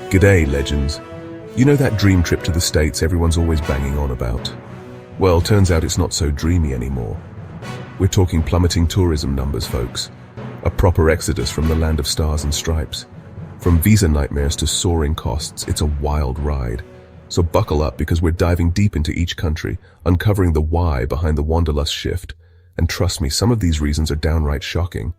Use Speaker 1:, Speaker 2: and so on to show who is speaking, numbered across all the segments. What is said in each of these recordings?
Speaker 1: G'day, legends. You know that dream trip to the States everyone's always banging on about? Well, turns out it's not so dreamy anymore. We're talking plummeting tourism numbers, folks. A proper exodus from the land of stars and stripes. From visa nightmares to soaring costs, it's a wild ride. So buckle up because we're diving deep into each country, uncovering the why behind the wanderlust shift. And trust me, some of these reasons are downright shocking.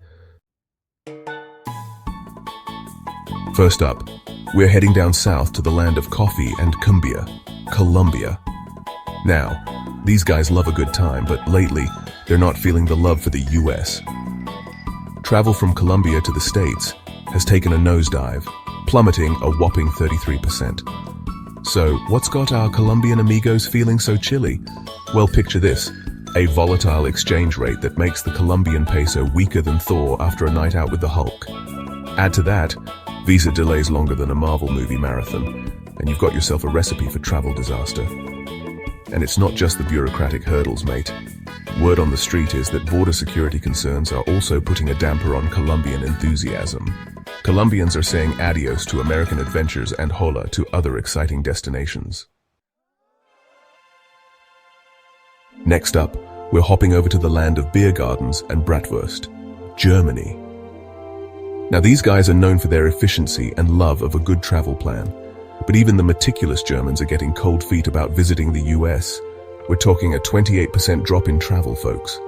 Speaker 1: First up, we're heading down south to the land of coffee and cumbia, Colombia. Now, these guys love a good time, but lately, they're not feeling the love for the US. Travel from Colombia to the States has taken a nosedive, plummeting a whopping 33%. So, what's got our Colombian amigos feeling so chilly? Well, picture this, a volatile exchange rate that makes the Colombian peso weaker than Thor after a night out with the Hulk. Add to that, visa delays longer than a Marvel movie marathon, and you've got yourself a recipe for travel disaster. And it's not just the bureaucratic hurdles, mate. Word on the street is that border security concerns are also putting a damper on Colombian enthusiasm. Colombians are saying adios to American adventures and hola to other exciting destinations. Next up, we're hopping over to the land of beer gardens and bratwurst, Germany. Now these guys are known for their efficiency and love of a good travel plan, but even the meticulous Germans are getting cold feet about visiting the US. We're talking a 28% drop in travel, folks.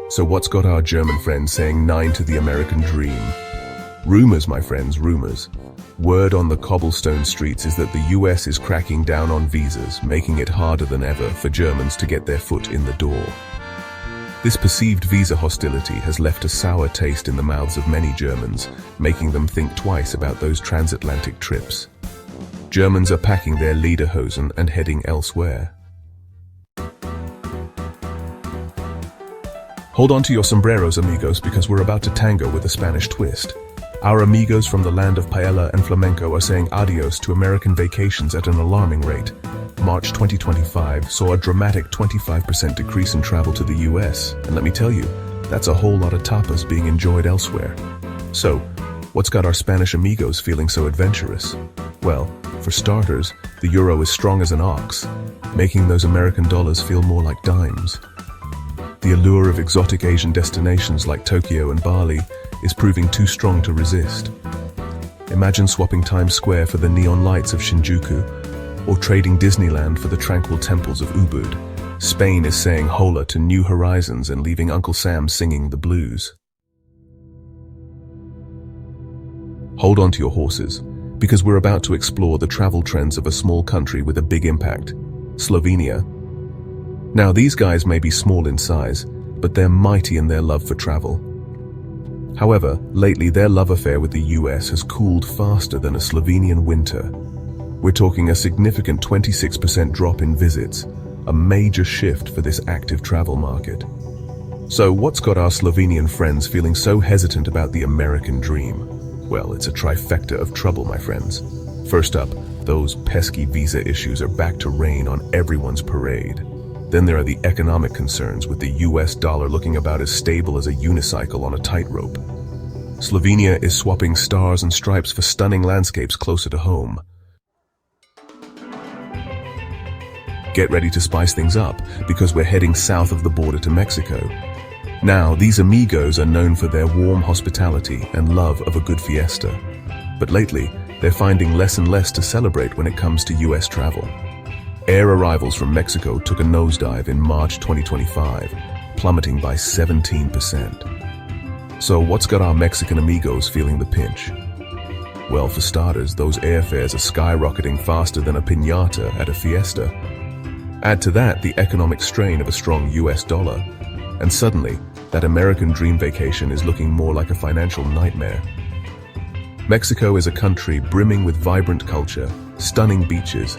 Speaker 1: So what's got our German friends saying nine to the American dream? Rumors, my friends, rumors. Word on the cobblestone streets is that the US is cracking down on visas, making it harder than ever for Germans to get their foot in the door. This perceived visa hostility has left a sour taste in the mouths of many Germans, making them think twice about those transatlantic trips. Germans are packing their lederhosen and heading elsewhere. Hold on to your sombreros, amigos, because we're about to tango with a Spanish twist. Our amigos from the land of paella and flamenco are saying adios to American vacations at an alarming rate. March 2025 saw a dramatic 25% decrease in travel to the US, and let me tell you, that's a whole lot of tapas being enjoyed elsewhere. So, what's got our Spanish amigos feeling so adventurous? Well, for starters, the euro is strong as an ox, making those American dollars feel more like dimes. The allure of exotic Asian destinations like Tokyo and Bali is proving too strong to resist. Imagine swapping Times Square for the neon lights of Shinjuku, or trading Disneyland for the tranquil temples of Ubud. Spain is saying hola to new horizons and leaving Uncle Sam singing the blues. Hold on to your horses, because we're about to explore the travel trends of a small country with a big impact, Slovenia. Now these guys may be small in size, but they're mighty in their love for travel. However, lately their love affair with the US has cooled faster than a Slovenian winter. We're talking a significant 26% drop in visits, a major shift for this active travel market. So what's got our Slovenian friends feeling so hesitant about the American dream? Well, it's a trifecta of trouble, my friends. First up, those pesky visa issues are back to reign on everyone's parade. Then there are the economic concerns, with the US dollar looking about as stable as a unicycle on a tightrope. Slovenia is swapping stars and stripes for stunning landscapes closer to home. Get ready to spice things up, because we're heading south of the border to Mexico. Now, these amigos are known for their warm hospitality and love of a good fiesta. But lately, they're finding less and less to celebrate when it comes to US travel. Air arrivals from Mexico took a nosedive in March 2025, plummeting by 17%. So what's got our Mexican amigos feeling the pinch? Well, for starters, those airfares are skyrocketing faster than a piñata at a fiesta. Add to that the economic strain of a strong US dollar, and suddenly, that American dream vacation is looking more like a financial nightmare. Mexico is a country brimming with vibrant culture, stunning beaches,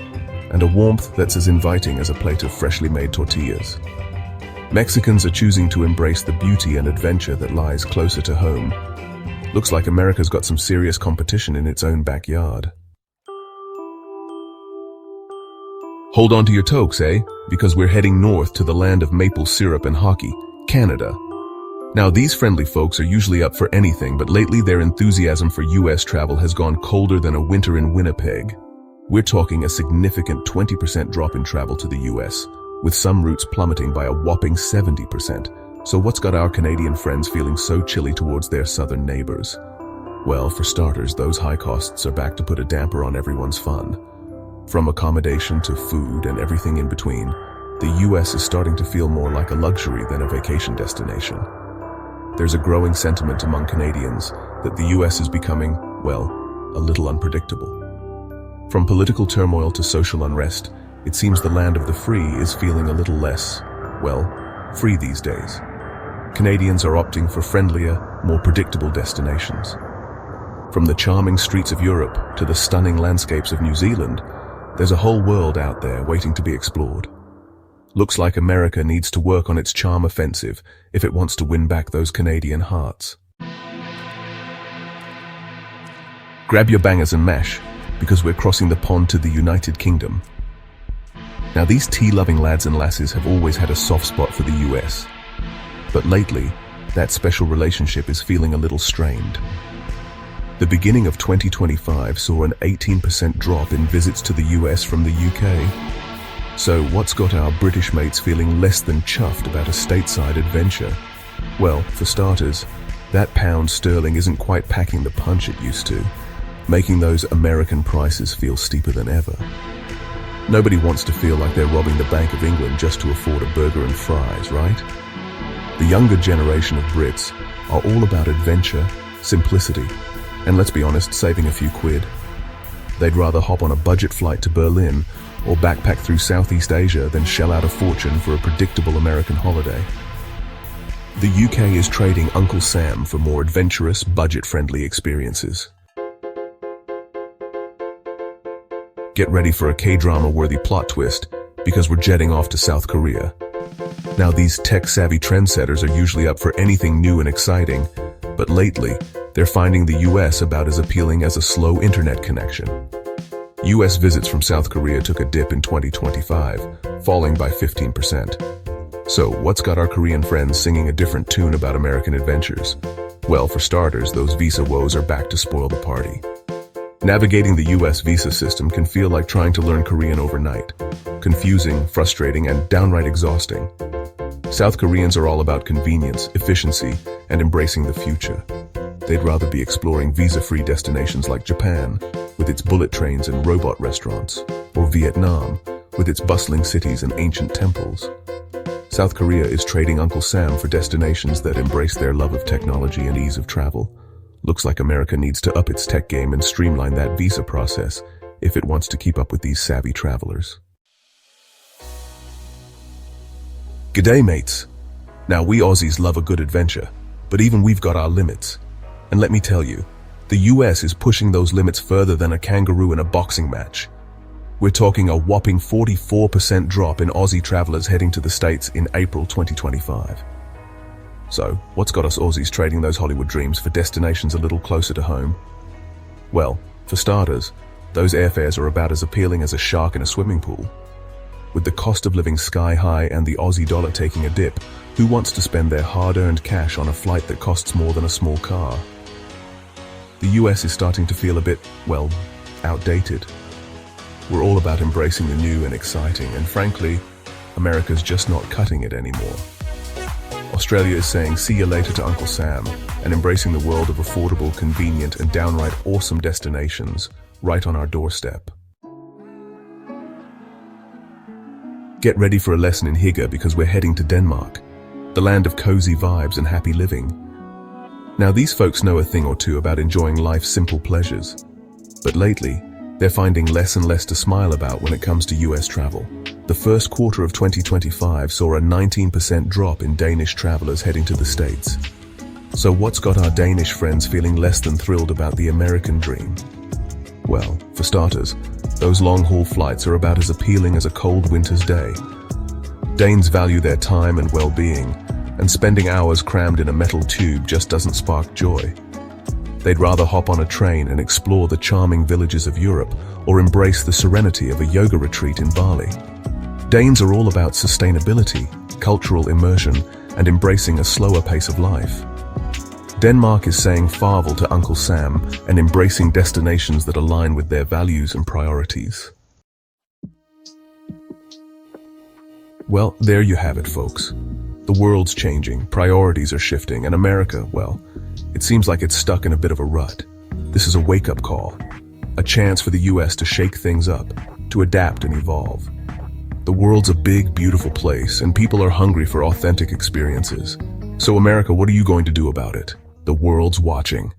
Speaker 1: and a warmth that's as inviting as a plate of freshly made tortillas. Mexicans are choosing to embrace the beauty and adventure that lies closer to home. Looks like America's got some serious competition in its own backyard. Hold on to your tokes, eh? Because we're heading north to the land of maple syrup and hockey, Canada. Now, these friendly folks are usually up for anything, but lately their enthusiasm for US travel has gone colder than a winter in Winnipeg. We're talking a significant 20% drop in travel to the US, with some routes plummeting by a whopping 70%. So what's got our Canadian friends feeling so chilly towards their southern neighbors? Well, for starters, those high costs are back to put a damper on everyone's fun. From accommodation to food and everything in between, the US is starting to feel more like a luxury than a vacation destination. There's a growing sentiment among Canadians that the US is becoming, well, a little unpredictable. From political turmoil to social unrest, it seems the land of the free is feeling a little less, well, free these days. Canadians are opting for friendlier, more predictable destinations. From the charming streets of Europe to the stunning landscapes of New Zealand, there's a whole world out there waiting to be explored. Looks like America needs to work on its charm offensive if it wants to win back those Canadian hearts. Grab your bangers and mash, because we're crossing the pond to the United Kingdom. Now, these tea-loving lads and lasses have always had a soft spot for the US. But lately, that special relationship is feeling a little strained. The beginning of 2025 saw an 18% drop in visits to the US from the UK. So what's got our British mates feeling less than chuffed about a stateside adventure? Well, for starters, that pound sterling isn't quite packing the punch it used to, making those American prices feel steeper than ever. Nobody wants to feel like they're robbing the Bank of England just to afford a burger and fries, right? The younger generation of Brits are all about adventure, simplicity, and let's be honest, saving a few quid. They'd rather hop on a budget flight to Berlin or backpack through Southeast Asia than shell out a fortune for a predictable American holiday. The UK is trading Uncle Sam for more adventurous, budget-friendly experiences. Get ready for a K-drama-worthy plot twist, because we're jetting off to South Korea. Now, these tech-savvy trendsetters are usually up for anything new and exciting, but lately, they're finding the US about as appealing as a slow internet connection. US visits from South Korea took a dip in 2025, falling by 15%. So, what's got our Korean friends singing a different tune about American adventures? Well, for starters, those visa woes are back to spoil the party. Navigating the US visa system can feel like trying to learn Korean overnight. Confusing, frustrating, and downright exhausting. South Koreans are all about convenience, efficiency, and embracing the future. They'd rather be exploring visa-free destinations like Japan, with its bullet trains and robot restaurants, or Vietnam, with its bustling cities and ancient temples. South Korea is trading Uncle Sam for destinations that embrace their love of technology and ease of travel. Looks like America needs to up its tech game and streamline that visa process if it wants to keep up with these savvy travelers. G'day, mates. Now, we Aussies love a good adventure, but even we've got our limits. And let me tell you, the US is pushing those limits further than a kangaroo in a boxing match. We're talking a whopping 44% drop in Aussie travelers heading to the States in April 2025. So, what's got us Aussies trading those Hollywood dreams for destinations a little closer to home? Well, for starters, those airfares are about as appealing as a shark in a swimming pool. With the cost of living sky high and the Aussie dollar taking a dip, who wants to spend their hard-earned cash on a flight that costs more than a small car? The US is starting to feel a bit, well, outdated. We're all about embracing the new and exciting, and frankly, America's just not cutting it anymore. Australia is saying see you later to Uncle Sam and embracing the world of affordable, convenient, and downright awesome destinations right on our doorstep. Get ready for a lesson in Hygge because we're heading to Denmark, the land of cozy vibes and happy living. Now, these folks know a thing or two about enjoying life's simple pleasures, but lately, they're finding less and less to smile about when it comes to US travel. The first quarter of 2025 saw a 19% drop in Danish travelers heading to the States. So what's got our Danish friends feeling less than thrilled about the American dream? Well, for starters, those long-haul flights are about as appealing as a cold winter's day. Danes value their time and well-being, and spending hours crammed in a metal tube just doesn't spark joy. They'd rather hop on a train and explore the charming villages of Europe or embrace the serenity of a yoga retreat in Bali. Danes are all about sustainability, cultural immersion, and embracing a slower pace of life. Denmark is saying farewell to Uncle Sam and embracing destinations that align with their values and priorities. Well, there you have it, folks. The world's changing, priorities are shifting, and America, well, it seems like it's stuck in a bit of a rut. This is a wake-up call, a chance for the US to shake things up, to adapt and evolve. The world's a big, beautiful place, and people are hungry for authentic experiences. So America, what are you going to do about it? The world's watching.